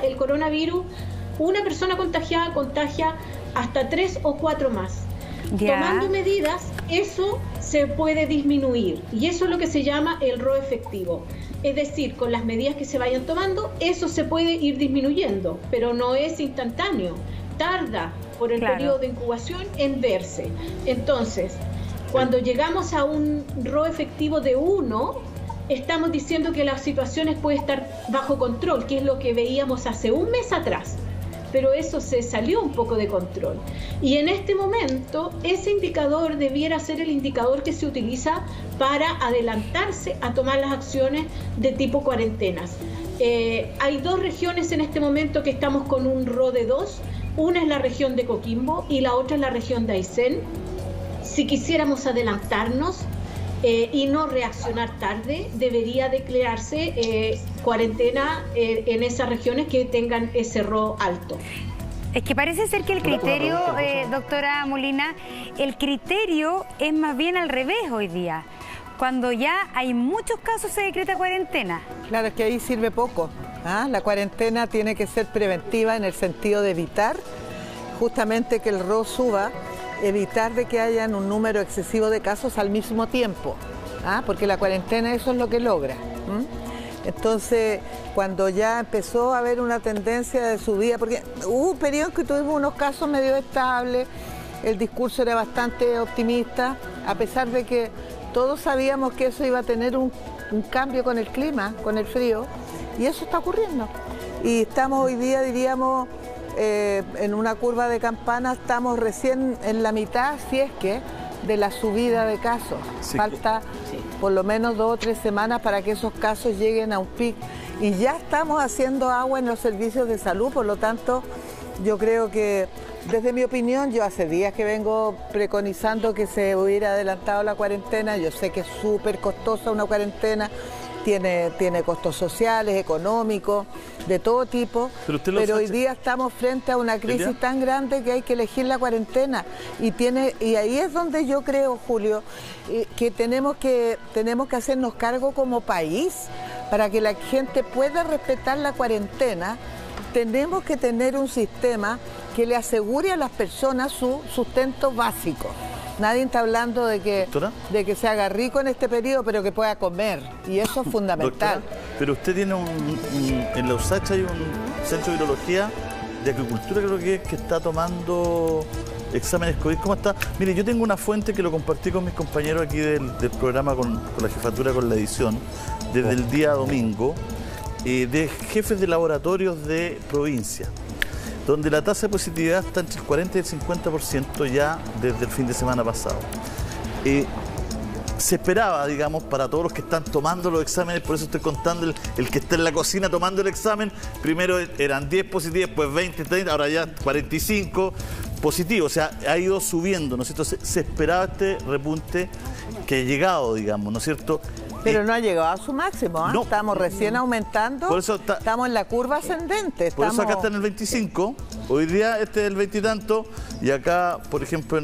el coronavirus, una persona contagiada contagia hasta 3 o 4 más. Tomando medidas, eso se puede disminuir, y eso es lo que se llama el RO efectivo. Es decir, con las medidas que se vayan tomando, eso se puede ir disminuyendo, pero no es instantáneo, tarda por el periodo de incubación en verse. Entonces, cuando llegamos a un RO efectivo de 1, estamos diciendo que las situaciones pueden estar bajo control, que es lo que veíamos hace un mes atrás. Pero eso se salió un poco de control. Y en este momento, ese indicador debiera ser el indicador que se utiliza para adelantarse a tomar las acciones de tipo cuarentenas. Hay 2 regiones en este momento que estamos con un RO de 2. Una es la región de Coquimbo y la otra es la región de Aysén. Si quisiéramos adelantarnos y no reaccionar tarde, debería declararse cuarentena en esas regiones que tengan ese RO alto. Es que parece ser que el criterio, doctora Molina, el criterio es más bien al revés hoy día. Cuando ya hay muchos casos se decreta cuarentena. Claro, es que ahí sirve poco. La cuarentena tiene que ser preventiva en el sentido de evitar justamente que el RO suba, evitar de que hayan un número excesivo de casos al mismo tiempo, porque la cuarentena eso es lo que logra. Entonces, cuando ya empezó a haber una tendencia de subida, porque hubo un periodo en que tuvimos unos casos medio estables, el discurso era bastante optimista, a pesar de que todos sabíamos que eso iba a tener un cambio con el clima, con el frío, y eso está ocurriendo. Y estamos hoy día, diríamos, en una curva de campana, estamos recién en la mitad, si es que, de la subida de casos. Sí, falta por lo menos 2 o 3 semanas para que esos casos lleguen a un pic. Y ya estamos haciendo agua en los servicios de salud, por lo tanto, yo creo que, desde mi opinión, yo hace días que vengo preconizando que se hubiera adelantado la cuarentena. Yo sé que es súper costosa una cuarentena, tiene costos sociales, económicos, de todo tipo, pero hoy día estamos frente a una crisis tan grande que hay que elegir la cuarentena, y ahí es donde yo creo, Julio, que tenemos que hacernos cargo como país para que la gente pueda respetar la cuarentena. Tenemos que tener un sistema que le asegure a las personas su sustento básico. Nadie está hablando de que se haga rico en este periodo, pero que pueda comer, y eso es fundamental. Doctora, pero usted tiene en la USACH hay un centro de virología de agricultura, creo que está tomando exámenes COVID. ¿Cómo está? Mire, yo tengo una fuente que lo compartí con mis compañeros aquí del programa, con la jefatura, con la edición, desde el día domingo, de jefes de laboratorios de provincia, donde la tasa de positividad está entre el 40 y el 50% ya desde el fin de semana pasado. Se esperaba, digamos, para todos los que están tomando los exámenes, por eso estoy contando el que está en la cocina tomando el examen, primero eran 10 positivos, después 20, 30, ahora ya 45 positivos, o sea, ha ido subiendo, ¿no es cierto? Se esperaba este repunte que ha llegado, digamos, ¿no es cierto? Pero no ha llegado a su máximo, ¿eh? No. Estamos recién aumentando, por eso estamos en la curva ascendente. Por eso acá está en el 25, hoy día este es el 20 y tanto, y acá, por ejemplo,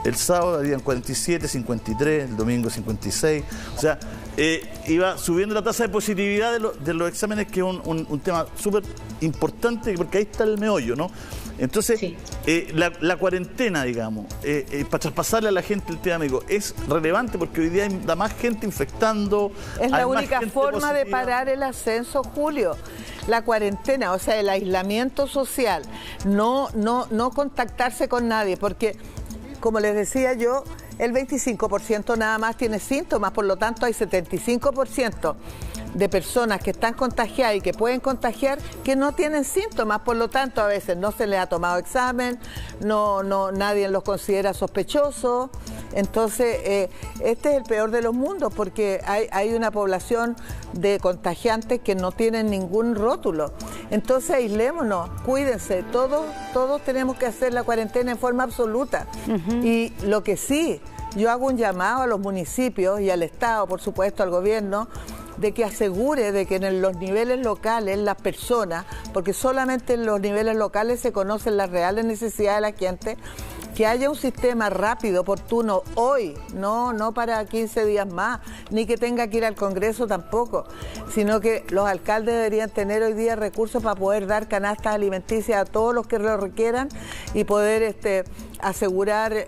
el sábado habían 47, 53, el domingo 56, o sea, iba subiendo la tasa de positividad de los exámenes, que es un tema súper importante, porque ahí está el meollo, ¿no? Entonces, la cuarentena, digamos, para traspasarle a la gente el tema médico, es relevante porque hoy día hay más gente infectando. Es la única forma de parar el ascenso, Julio. La cuarentena, o sea, el aislamiento social, no contactarse con nadie, porque, como les decía yo, el 25% nada más tiene síntomas, por lo tanto hay 75% de personas que están contagiadas y que pueden contagiar que no tienen síntomas, por lo tanto a veces no se les ha tomado examen, nadie los considera sospechosos. Entonces este es el peor de los mundos, porque hay una población de contagiantes que no tienen ningún rótulo. Entonces aislémonos, cuídense, todos tenemos que hacer la cuarentena en forma absoluta. Y lo que sí, yo hago un llamado a los municipios y al Estado, por supuesto al gobierno, de que asegure de que en los niveles locales las personas, porque solamente en los niveles locales se conocen las reales necesidades de la gente, que haya un sistema rápido, oportuno, hoy, no para 15 días más, ni que tenga que ir al Congreso tampoco, sino que los alcaldes deberían tener hoy día recursos para poder dar canastas alimenticias a todos los que lo requieran y poder asegurar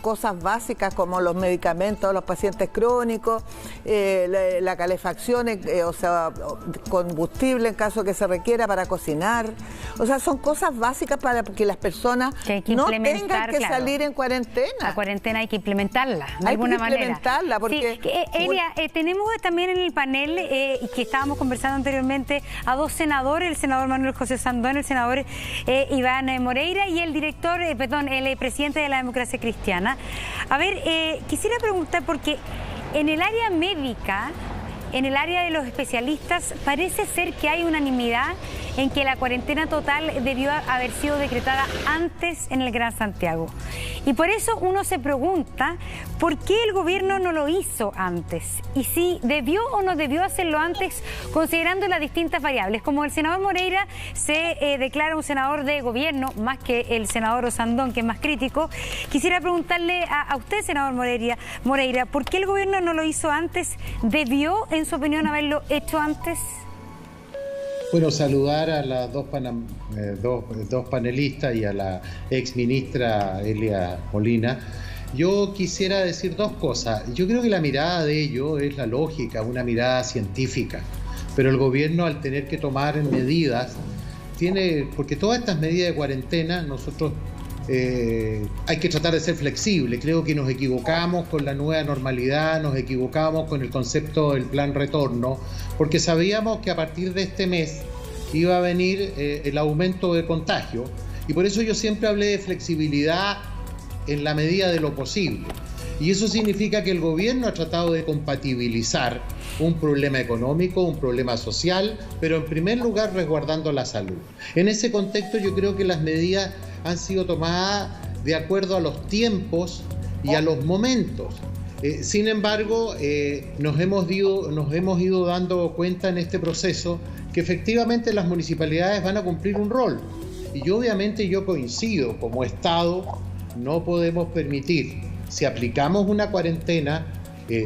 cosas básicas como los medicamentos a los pacientes crónicos, la calefacción, o sea, combustible en caso que se requiera para cocinar. O sea, son cosas básicas para que las personas no tengan que salir en cuarentena. La cuarentena hay que implementarla, de alguna manera. Hay que implementarla, porque... Sí, Elia, tenemos también en el panel, que estábamos conversando anteriormente, a dos senadores, el senador Manuel José Sandón, el senador Iván Moreira y el el presidente de la Democracia Cristiana. A ver, quisiera preguntar, porque en el área médica, en el área de los especialistas, parece ser que hay unanimidad en que la cuarentena total debió haber sido decretada antes en el Gran Santiago. Y por eso uno se pregunta, ¿por qué el gobierno no lo hizo antes? Y si debió o no debió hacerlo antes, considerando las distintas variables. Como el senador Moreira se declara un senador de gobierno, más que el senador Osandón, que es más crítico, quisiera preguntarle a usted, senador Moreira, ¿por qué el gobierno no lo hizo antes? ¿Debió, en su opinión, haberlo hecho antes? Bueno, saludar a las dos panelistas y a la exministra Elia Molina. Yo quisiera decir dos cosas. Yo creo que la mirada de ellos es la lógica, una mirada científica. Pero el gobierno, al tener que tomar medidas, porque todas estas medidas de cuarentena, nosotros hay que tratar de ser flexible. Creo que nos equivocamos con la nueva normalidad, nos equivocamos con el concepto del plan retorno, porque sabíamos que a partir de este mes iba a venir el aumento de contagio, y por eso yo siempre hablé de flexibilidad en la medida de lo posible. Y eso significa que el gobierno ha tratado de compatibilizar un problema económico, un problema social, pero en primer lugar resguardando la salud. En ese contexto yo creo que las medidas han sido tomadas de acuerdo a los tiempos y a los momentos. Sin embargo, nos hemos ido dando cuenta en este proceso que efectivamente las municipalidades van a cumplir un rol. Y obviamente yo coincido, como Estado no podemos permitir, si aplicamos una cuarentena,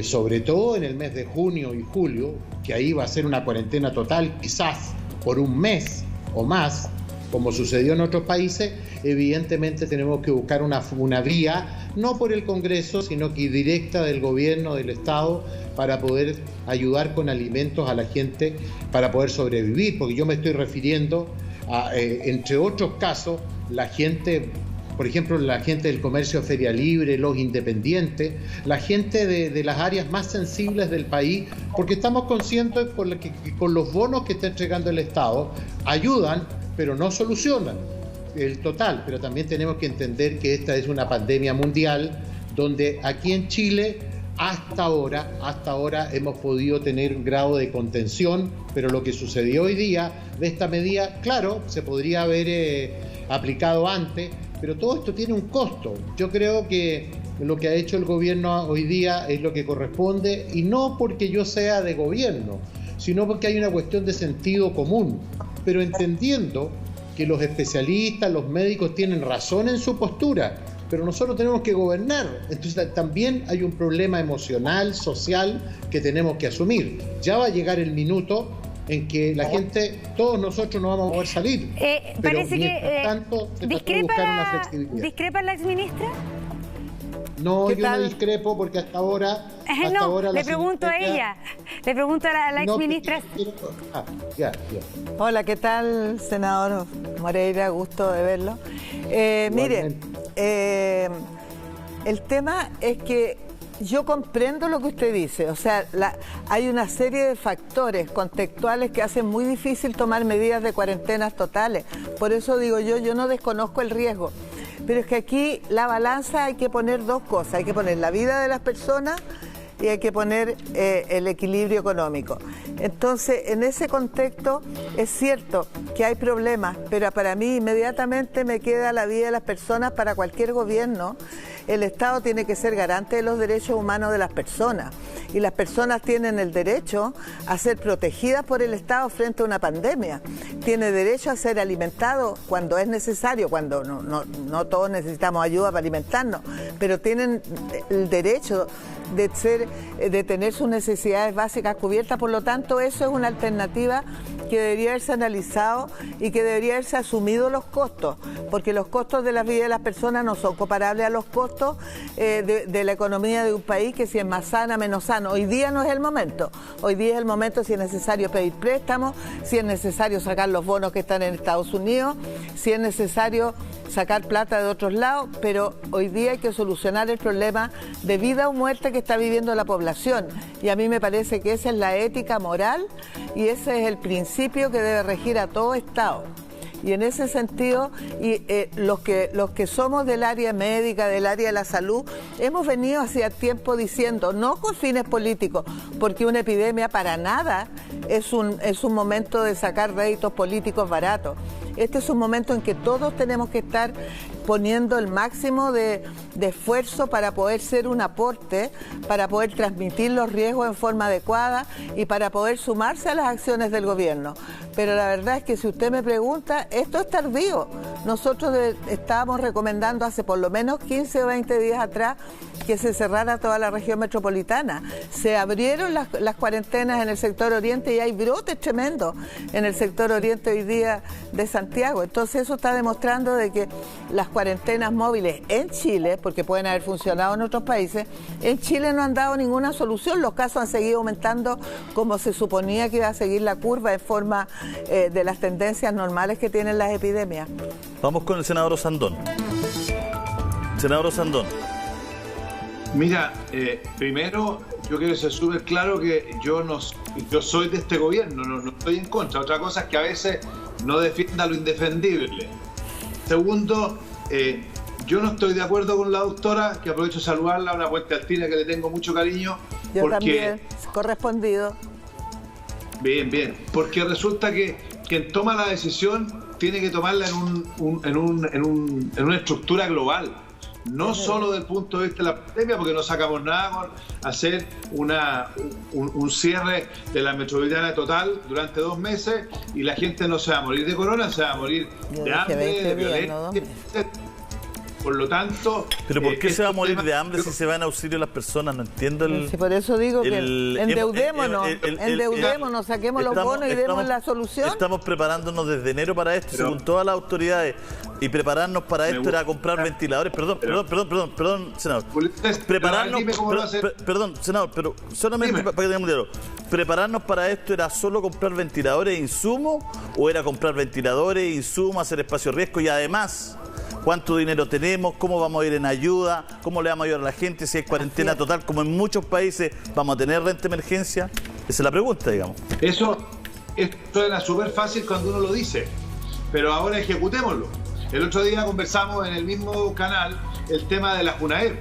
sobre todo en el mes de junio y julio, que ahí va a ser una cuarentena total, quizás por un mes o más, como sucedió en otros países, evidentemente tenemos que buscar una vía, no por el Congreso, sino que directa del gobierno, del Estado, para poder ayudar con alimentos a la gente para poder sobrevivir, porque yo me estoy refiriendo a, entre otros casos, la gente, por ejemplo, la gente del comercio feria libre, los independientes, la gente de las áreas más sensibles del país, porque estamos conscientes que con los bonos que está entregando el Estado ayudan, pero no solucionan el total. Pero también tenemos que entender que esta es una pandemia mundial, donde aquí en Chile hasta ahora hemos podido tener un grado de contención, pero lo que sucedió hoy día de esta medida, claro, se podría haber aplicado antes, pero todo esto tiene un costo. Yo creo que lo que ha hecho el gobierno hoy día es lo que corresponde, y no porque yo sea de gobierno, sino porque hay una cuestión de sentido común, pero entendiendo que los especialistas, los médicos tienen razón en su postura, pero nosotros tenemos que gobernar. Entonces también hay un problema emocional, social, que tenemos que asumir. Ya va a llegar el minuto en que la gente, todos nosotros no vamos a poder salir. Parece que tanto, se trata de buscar una flexibilidad. ¿Discrepa la exministra? No, yo no discrepo, porque hasta ahora... le pregunto a ella, le pregunto a la exministra. Hola, ¿qué tal, senador Moreira? Gusto de verlo. Mire, el tema es que yo comprendo lo que usted dice, o sea, hay una serie de factores contextuales que hacen muy difícil tomar medidas de cuarentenas totales. Por eso digo yo no desconozco el riesgo. Pero es que aquí la balanza hay que poner dos cosas, hay que poner la vida de las personas y hay que poner el equilibrio económico. Entonces, en ese contexto es cierto que hay problemas, pero para mí inmediatamente me queda la vida de las personas para cualquier gobierno, el Estado tiene que ser garante de los derechos humanos de las personas. Y las personas tienen el derecho a ser protegidas por el Estado frente a una pandemia. Tiene derecho a ser alimentado cuando es necesario, cuando no todos necesitamos ayuda para alimentarnos, pero tienen el derecho de tener sus necesidades básicas cubiertas. Por lo tanto, eso es una alternativa que debería haberse analizado y que debería haberse asumido los costos, porque los costos de la vida de las personas no son comparables a los costos de la economía de un país, que si es más sana, menos sano. Hoy día no es el momento. Hoy día es el momento si es necesario pedir préstamos, si es necesario sacar los bonos que están en Estados Unidos, si es necesario sacar plata de otros lados, pero hoy día hay que solucionar el problema de vida o muerte que está viviendo la población. Y a mí me parece que esa es la ética moral y ese es el principio que debe regir a todo Estado. Y en ese sentido, los que somos del área médica, del área de la salud, hemos venido hacía tiempo diciendo, no con fines políticos, porque una epidemia para nada es un momento de sacar réditos políticos baratos. Este es un momento en que todos tenemos que estar poniendo el máximo de esfuerzo para poder ser un aporte, para poder transmitir los riesgos en forma adecuada y para poder sumarse a las acciones del gobierno. Pero la verdad es que si usted me pregunta, esto es tardío. Nosotros estábamos recomendando hace por lo menos 15 o 20 días atrás que se cerrara toda la región metropolitana. Se abrieron las cuarentenas en el sector oriente y hay brotes tremendos en el sector oriente hoy día de Santiago. Entonces eso está demostrando de que las cuarentenas móviles en Chile, porque pueden haber funcionado en otros países, en Chile no han dado ninguna solución. Los casos han seguido aumentando como se suponía que iba a seguir la curva en forma de las tendencias normales que tienen las epidemias. Vamos con el senador Osandón. Senador Osandón. Mira, primero yo quiero ser súper claro que yo soy de este gobierno, no estoy en contra. Otra cosa es que a veces no defienda lo indefendible. Segundo, yo no estoy de acuerdo con la doctora, que aprovecho de saludarla, una puente altina que le tengo mucho cariño. Yo también, correspondido. Bien, porque resulta que quien toma la decisión tiene que tomarla en una estructura global. No solo del punto de vista de la pandemia, porque no sacamos nada con hacer un cierre de la metropolitana total durante 2 meses y la gente no se va a morir de corona, se va a morir de hambre, de violencia. Por lo tanto... ¿Pero por qué se va a morir de hambre si se va en auxilio las personas? No entiendo el... Sí, por eso digo que endeudémonos, saquemos los bonos y demos la solución. Estamos preparándonos desde enero para esto, según todas las autoridades. Y prepararnos para esto era comprar ventiladores. Perdón, senador. Prepararnos... Perdón, senador, pero solamente para que tengamos claro. ¿Prepararnos para esto era solo comprar ventiladores e insumos? ¿O era comprar ventiladores, insumos, hacer espacio riesgo y además... ¿Cuánto dinero tenemos? ¿Cómo vamos a ir en ayuda? ¿Cómo le vamos a ayudar a la gente? Si hay cuarentena total, como en muchos países, ¿vamos a tener renta de emergencia? Esa es la pregunta, digamos. Esto era súper fácil cuando uno lo dice, pero ahora ejecutémoslo. El otro día conversamos en el mismo canal el tema de la Junaer.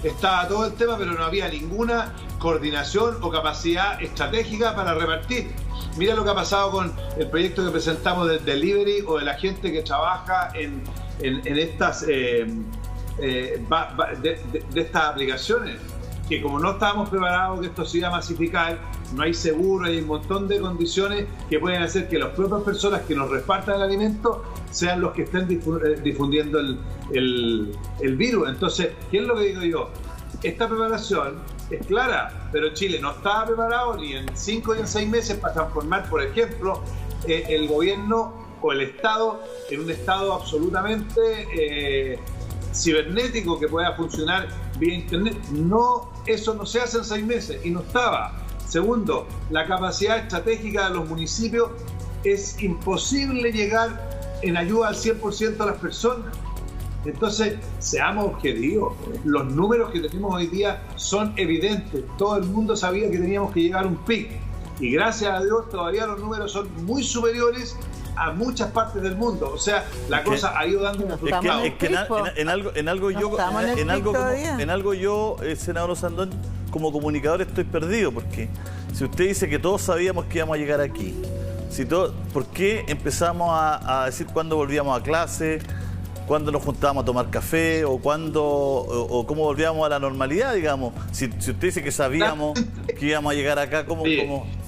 Estaba todo el tema, pero no había ninguna coordinación o capacidad estratégica para repartir. Mira lo que ha pasado con el proyecto que presentamos del delivery o de la gente que trabaja en estas de estas aplicaciones, que como no estábamos preparados que esto se iba a masificar, no hay seguro, hay un montón de condiciones que pueden hacer que las propias personas que nos repartan el alimento sean los que estén difundiendo el virus. Entonces, ¿qué es lo que digo yo? Esta preparación es clara, pero Chile no estaba preparado ni en 5 ni en 6 meses para transformar, por ejemplo, el gobierno o el Estado en un Estado absolutamente cibernético que pueda funcionar vía Internet. No, eso no se hace en 6 meses y no estaba. Segundo, la capacidad estratégica de los municipios, es imposible llegar en ayuda al 100% a las personas. Entonces, seamos objetivos. Los números que tenemos hoy día son evidentes. Todo el mundo sabía que teníamos que llegar a un pic. Y gracias a Dios todavía los números son muy superiores a muchas partes del mundo. O sea, la cosa ha ido dando resultados. En algo yo, senador Osandón, como comunicador estoy perdido, porque si usted dice que todos sabíamos que íbamos a llegar aquí, ¿por qué empezamos a decir cuándo volvíamos a clase? cuándo nos juntábamos a tomar café o cómo volvíamos a la normalidad, digamos. Si usted dice que sabíamos que íbamos a llegar acá, ¿cómo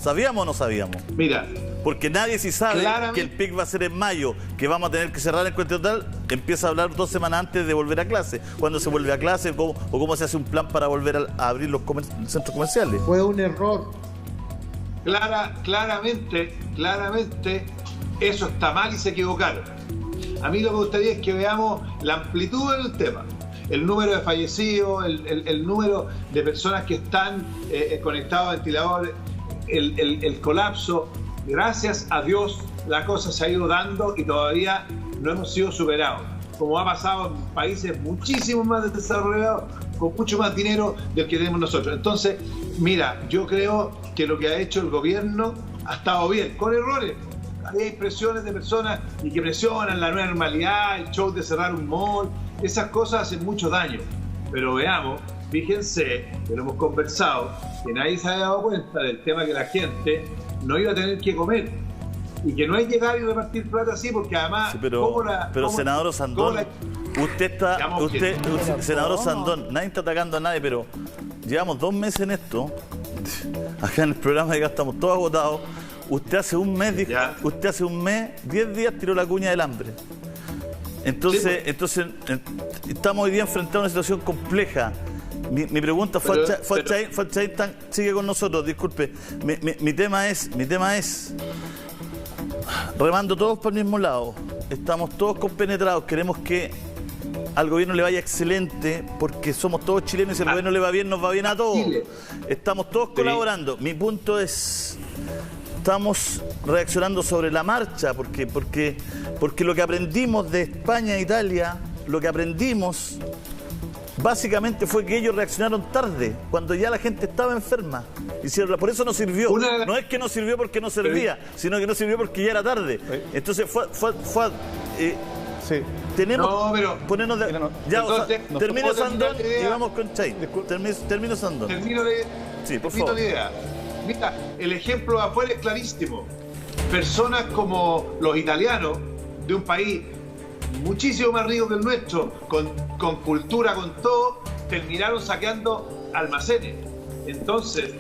sabíamos o no sabíamos? Mira, porque nadie si sabe que el pic va a ser en mayo, que vamos a tener que cerrar el encuentro total, empieza a hablar 2 semanas antes de volver a clase. ¿Cuándo se vuelve a clase? O cómo se hace un plan para volver a abrir los centros comerciales. Fue un error. Claramente, eso está mal y se equivocaron. A mí lo que me gustaría es que veamos la amplitud del tema. El número de fallecidos, el número de personas que están conectados a ventiladores, el colapso. Gracias a Dios la cosa se ha ido dando y todavía no hemos sido superados, como ha pasado en países muchísimo más desarrollados, con mucho más dinero del que tenemos nosotros. Entonces, mira, yo creo que lo que ha hecho el gobierno ha estado bien, con errores. Hay presiones de personas y que presionan la nueva normalidad, el show de cerrar un mall, esas cosas hacen mucho daño. Pero veamos, fíjense, que lo hemos conversado, que nadie se había dado cuenta del tema que la gente no iba a tener que comer. Y que no es llegar y repartir plata así, porque además... Sí, pero senador Osandón, senador Osandón, nadie está atacando a nadie, pero llevamos 2 meses en esto. Acá en el programa de acá estamos todos agotados. Usted hace un mes, 10 días tiró la cuña del hambre. Entonces estamos hoy día enfrentados a una situación compleja. Mi pregunta, Falchaín sigue con nosotros, disculpe. Mi tema es remando todos por el mismo lado. Estamos todos compenetrados, queremos que al gobierno le vaya excelente, porque somos todos chilenos y si al gobierno le va bien, nos va bien a todos. Estamos todos colaborando. Mi punto es, estamos reaccionando sobre la marcha, porque lo que aprendimos de España e Italia, lo que aprendimos básicamente fue que ellos reaccionaron tarde, cuando ya la gente estaba enferma. Por eso no sirvió. No es que no sirvió porque no servía, sino que no sirvió porque ya era tarde. Entonces tenemos ponernos de... termino Sandón y vamos con Chain. Termino Sandón. Sí, por favor. Mira, el ejemplo de afuera es clarísimo. Personas como los italianos, de un país muchísimo más rico que el nuestro, con cultura, con todo, terminaron saqueando almacenes. Entonces,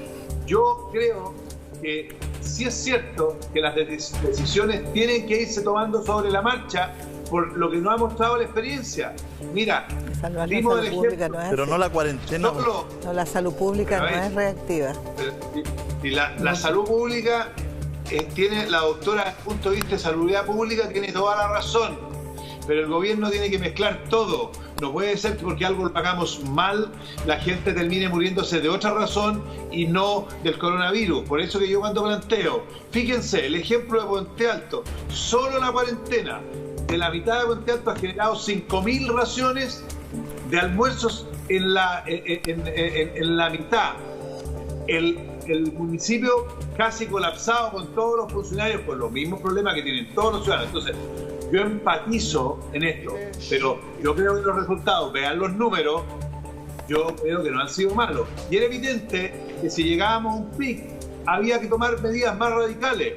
yo creo que sí es cierto que las decisiones tienen que irse tomando sobre la marcha, por lo que nos ha mostrado la experiencia. Mira, dimos el ejemplo, pero no la cuarentena. No, la salud pública no es reactiva. Y la salud pública tiene, la doctora, desde el punto de vista de salubridad pública, tiene toda la razón. Pero el gobierno tiene que mezclar todo. No puede ser que porque algo lo pagamos mal, la gente termine muriéndose de otra razón y no del coronavirus. Por eso que yo cuando planteo, fíjense, el ejemplo de Puente Alto, solo la cuarentena de la mitad de Puente Alto ha generado 5.000 raciones de almuerzos en la mitad. El municipio casi colapsado con todos los funcionarios, con los mismos problemas que tienen todos los ciudadanos. Entonces, yo empatizo en esto, pero yo creo que los resultados, vean los números, yo creo que no han sido malos. Y era evidente que si llegábamos a un pic, había que tomar medidas más radicales.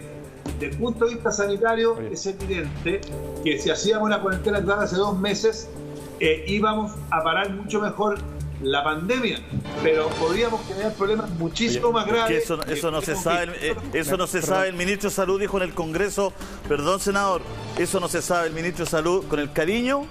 Desde el punto de vista sanitario, es evidente que si hacíamos una cuarentena total hace 2 meses, íbamos a parar mucho mejor la pandemia, pero podríamos tener problemas muchísimo más graves. Eso no se sabe, el ministro de Salud dijo en el Congreso, perdón senador, eso no se sabe, el ministro de Salud, con el cariño